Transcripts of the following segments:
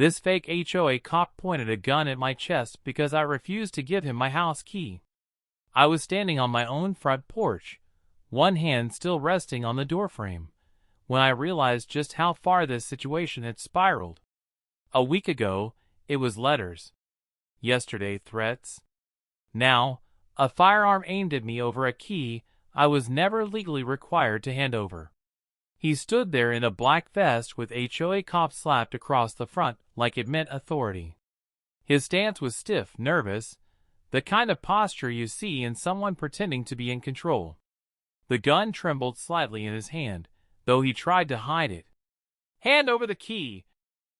This fake HOA cop pointed a gun at my chest because I refused to give him my house key. I was standing on my own front porch, one hand still resting on the doorframe, when I realized just how far this situation had spiraled. A week ago, it was letters. Yesterday, threats. Now, a firearm aimed at me over a key I was never legally required to hand over. He stood there in a black vest with HOA cop slapped across the front like it meant authority. His stance was stiff, nervous, the kind of posture you see in someone pretending to be in control. The gun trembled slightly in his hand, though he tried to hide it. "Hand over the key,"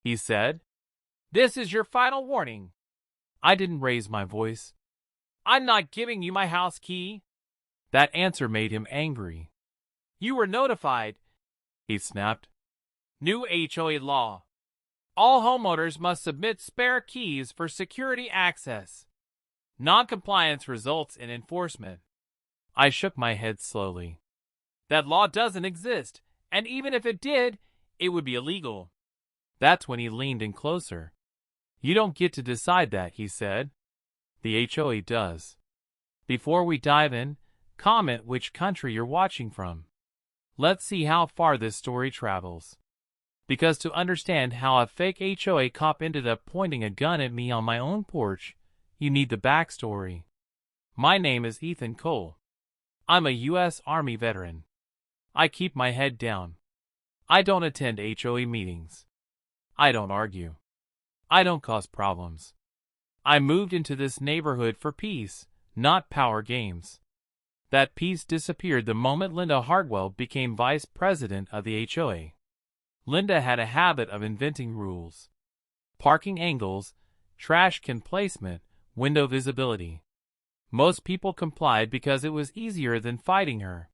he said. "This is your final warning." I didn't raise my voice. "I'm not giving you my house key." That answer made him angry. "You were notified," he snapped. "New HOA law. All homeowners must submit spare keys for security access. Non-compliance results in enforcement." I shook my head slowly. "That law doesn't exist, and even if it did, it would be illegal." That's when he leaned in closer. "You don't get to decide that," he said. "The HOA does." Before we dive in, comment which country you're watching from. Let's see how far this story travels. Because to understand how a fake HOA cop ended up pointing a gun at me on my own porch, you need the backstory. My name is Ethan Cole. I'm a U.S. Army veteran. I keep my head down. I don't attend HOA meetings. I don't argue. I don't cause problems. I moved into this neighborhood for peace, not power games. That peace disappeared the moment Linda Hartwell became vice president of the HOA. Linda had a habit of inventing rules. Parking angles, trash can placement, window visibility. Most people complied because it was easier than fighting her.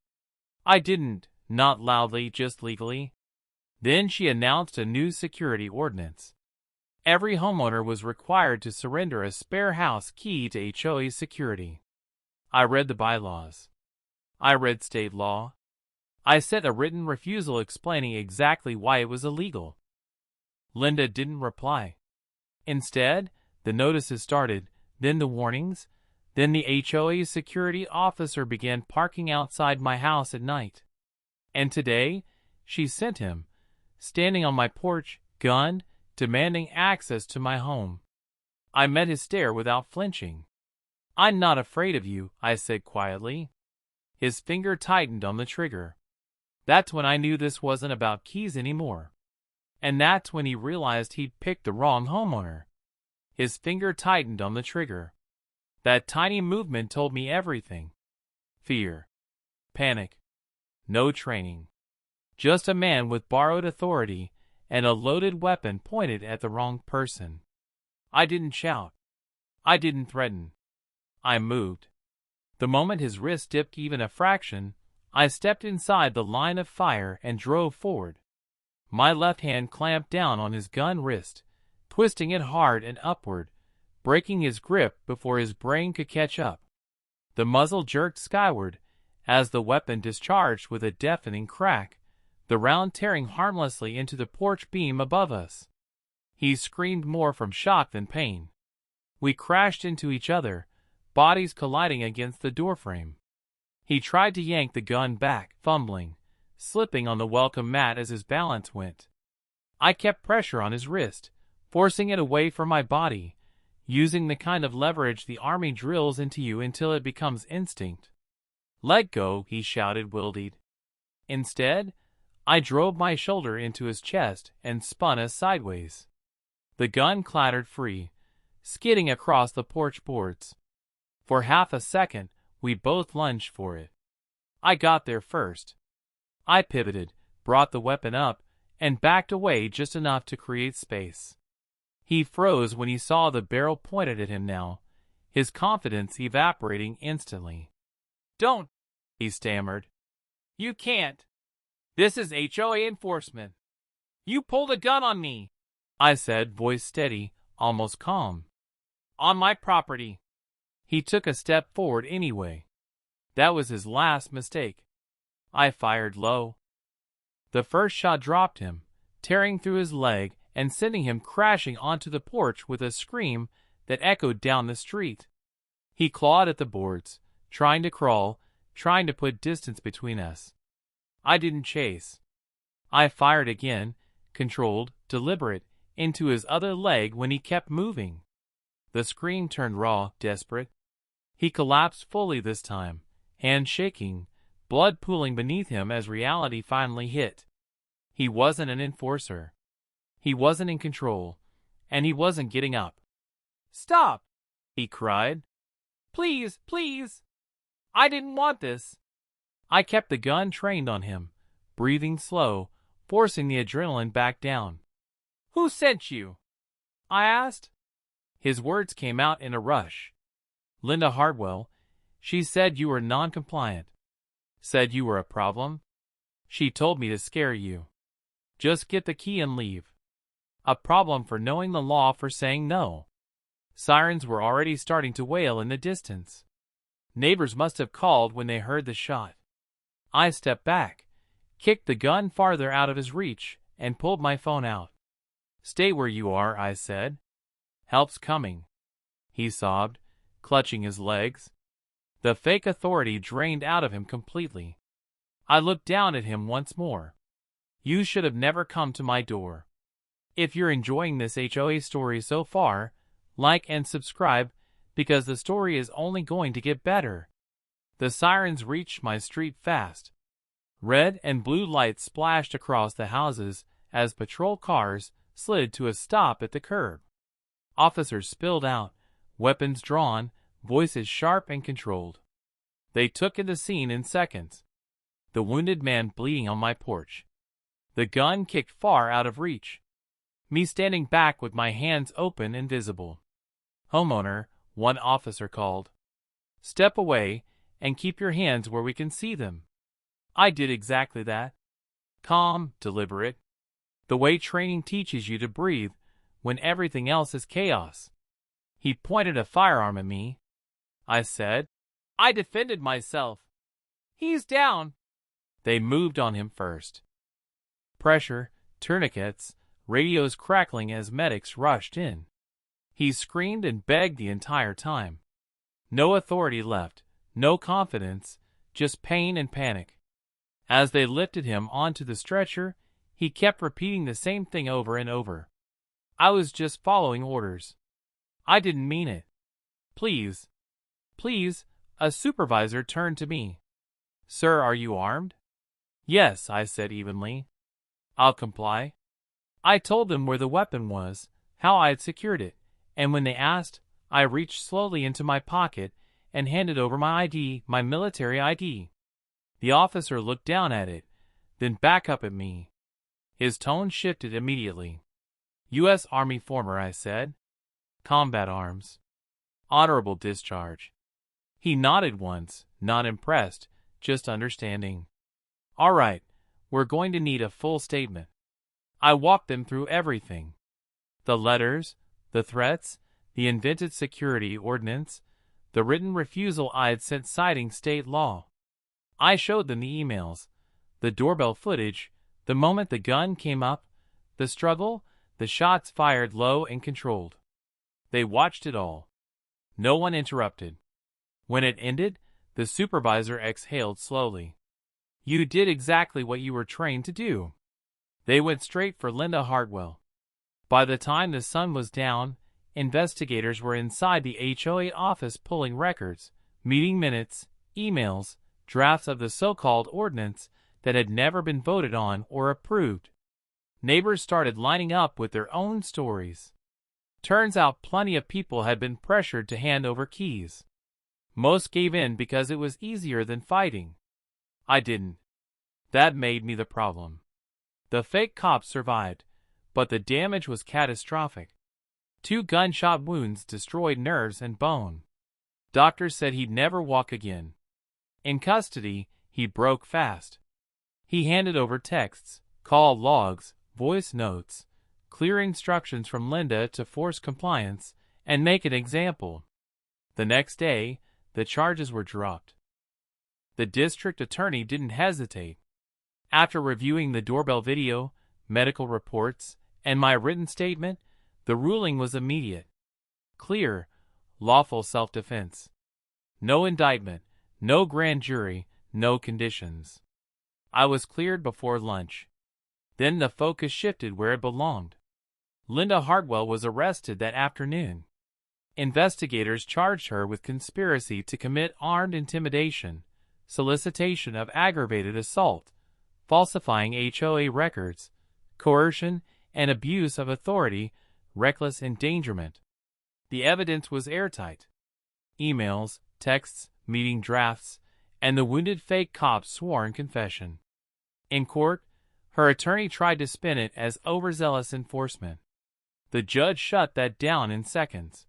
I didn't, not loudly, just legally. Then she announced a new security ordinance. Every homeowner was required to surrender a spare house key to HOA security. I read the bylaws. I read state law. I sent a written refusal explaining exactly why it was illegal. Linda didn't reply. Instead, the notices started, then the warnings, then the HOA security officer began parking outside my house at night. And today, she sent him, standing on my porch, gunned, demanding access to my home. I met his stare without flinching. "I'm not afraid of you," I said quietly. His finger tightened on the trigger. That's when I knew this wasn't about keys anymore. And that's when he realized he'd picked the wrong homeowner. His finger tightened on the trigger. That tiny movement told me everything. Fear. Panic. No training. Just a man with borrowed authority and a loaded weapon pointed at the wrong person. I didn't shout. I didn't threaten. I moved. The moment his wrist dipped even a fraction, I stepped inside the line of fire and drove forward. My left hand clamped down on his gun wrist, twisting it hard and upward, breaking his grip before his brain could catch up. The muzzle jerked skyward as the weapon discharged with a deafening crack, the round tearing harmlessly into the porch beam above us. He screamed more from shock than pain. We crashed into each other, bodies colliding against the doorframe. He tried to yank the gun back, fumbling, slipping on the welcome mat as his balance went. I kept pressure on his wrist, forcing it away from my body, using the kind of leverage the Army drills into you until it becomes instinct. "Let go," he shouted, wilted. Instead, I drove my shoulder into his chest and spun us sideways. The gun clattered free, skidding across the porch boards. For half a second, we both lunged for it. I got there first. I pivoted, brought the weapon up, and backed away just enough to create space. He froze when he saw the barrel pointed at him now, his confidence evaporating instantly. "Don't," he stammered. "You can't. This is HOA enforcement. You pulled a gun on me," I said, voice steady, almost calm. "On my property." He took a step forward anyway. That was his last mistake. I fired low. The first shot dropped him, tearing through his leg and sending him crashing onto the porch with a scream that echoed down the street. He clawed at the boards, trying to crawl, trying to put distance between us. I didn't chase. I fired again, controlled, deliberate, into his other leg when he kept moving. The scream turned raw, desperate. He collapsed fully this time, hands shaking, blood pooling beneath him as reality finally hit. He wasn't an enforcer. He wasn't in control, and he wasn't getting up. "Stop!" he cried. "Please, please! I didn't want this." I kept the gun trained on him, breathing slow, forcing the adrenaline back down. "Who sent you?" I asked. His words came out in a rush. "Linda Hartwell. She said you were non-compliant. Said you were a problem. She told me to scare you. Just get the key and leave. A problem for knowing the law, for saying no." Sirens were already starting to wail in the distance. Neighbors must have called when they heard the shot. I stepped back, kicked the gun farther out of his reach, and pulled my phone out. "Stay where you are," I said. "Help's coming." He sobbed, clutching his legs. The fake authority drained out of him completely. I looked down at him once more. "You should have never come to my door." If you're enjoying this HOA story so far, like and subscribe, because the story is only going to get better. The sirens reached my street fast. Red and blue lights splashed across the houses as patrol cars slid to a stop at the curb. Officers spilled out, weapons drawn, voices sharp and controlled. They took in the scene in seconds. The wounded man bleeding on my porch. The gun kicked far out of reach. Me standing back with my hands open and visible. "Homeowner," one officer called. "Step away and keep your hands where we can see them." I did exactly that. Calm, deliberate. The way training teaches you to breathe when everything else is chaos. He pointed a firearm at me. I said, "I defended myself." "He's down." They moved on him first. Pressure, tourniquets, radios crackling as medics rushed in. He screamed and begged the entire time. No authority left, no confidence, just pain and panic. As they lifted him onto the stretcher, he kept repeating the same thing over and over. I was just following orders. I didn't mean it. "Please, please," a supervisor turned to me. "Sir, are you armed?" "Yes," I said evenly. "I'll comply." I told them where the weapon was, how I had secured it, and when they asked, I reached slowly into my pocket and handed over my ID, my military ID. The officer looked down at it, then back up at me. His tone shifted immediately. "U.S. Army former," I said. "Combat arms. Honorable discharge." He nodded once, not impressed, just understanding. "All right, we're going to need a full statement." I walked them through everything. The letters, the threats, the invented security ordinance, the written refusal I had sent citing state law. I showed them the emails, the doorbell footage, the moment the gun came up, the struggle, the shots fired low and controlled. They watched it all. No one interrupted. When it ended, the supervisor exhaled slowly. "You did exactly what you were trained to do." They went straight for Linda Hartwell. By the time the sun was down, investigators were inside the HOA office pulling records, meeting minutes, emails, drafts of the so-called ordinance that had never been voted on or approved. Neighbors started lining up with their own stories. Turns out plenty of people had been pressured to hand over keys. Most gave in because it was easier than fighting. I didn't. That made me the problem. The fake cops survived, but the damage was catastrophic. 2 gunshot wounds destroyed nerves and bone. Doctors said he'd never walk again. In custody, he broke fast. He handed over texts, call logs, voice notes, clear instructions from Linda to force compliance and make an example. The next day, the charges were dropped. The district attorney didn't hesitate. After reviewing the doorbell video, medical reports, And my written statement? The ruling was immediate. Clear, lawful self-defense. No indictment, no grand jury, no conditions. I was cleared before lunch. Then the focus shifted where it belonged. Linda Hartwell was arrested that afternoon. Investigators charged her with conspiracy to commit armed intimidation, solicitation of aggravated assault, falsifying HOA records, coercion and abuse of authority, reckless endangerment. The evidence was airtight. Emails, texts, meeting drafts, and the wounded fake cop's sworn confession. In court, her attorney tried to spin it as overzealous enforcement. The judge shut that down in seconds.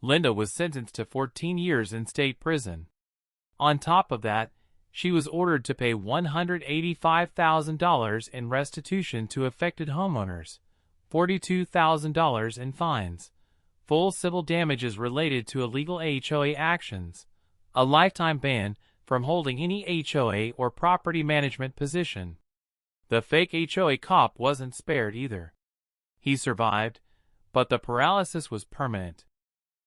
Linda was sentenced to 14 years in state prison. On top of that, she was ordered to pay $185,000 in restitution to affected homeowners, $42,000 in fines, full civil damages related to illegal HOA actions, a lifetime ban from holding any HOA or property management position. The fake HOA cop wasn't spared either. He survived, but the paralysis was permanent.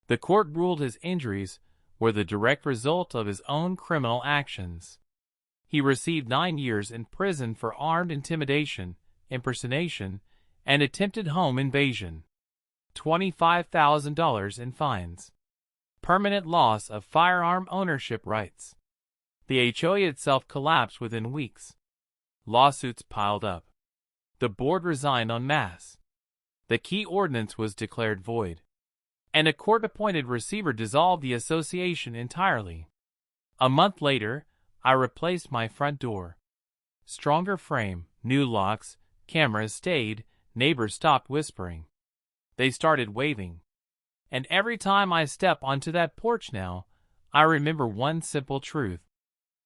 The court ruled his injuries were the direct result of his own criminal actions. He received 9 years in prison for armed intimidation, impersonation, and attempted home invasion. $25,000 in fines. Permanent loss of firearm ownership rights. The HOA itself collapsed within weeks. Lawsuits piled up. The board resigned en masse. The key ordinance was declared void. And a court-appointed receiver dissolved the association entirely. A month later, I replaced my front door. Stronger frame, new locks, cameras stayed, neighbors stopped whispering. They started waving. And every time I step onto that porch now, I remember one simple truth.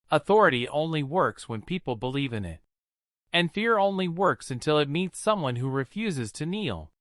Authority only works when people believe in it. And fear only works until it meets someone who refuses to kneel.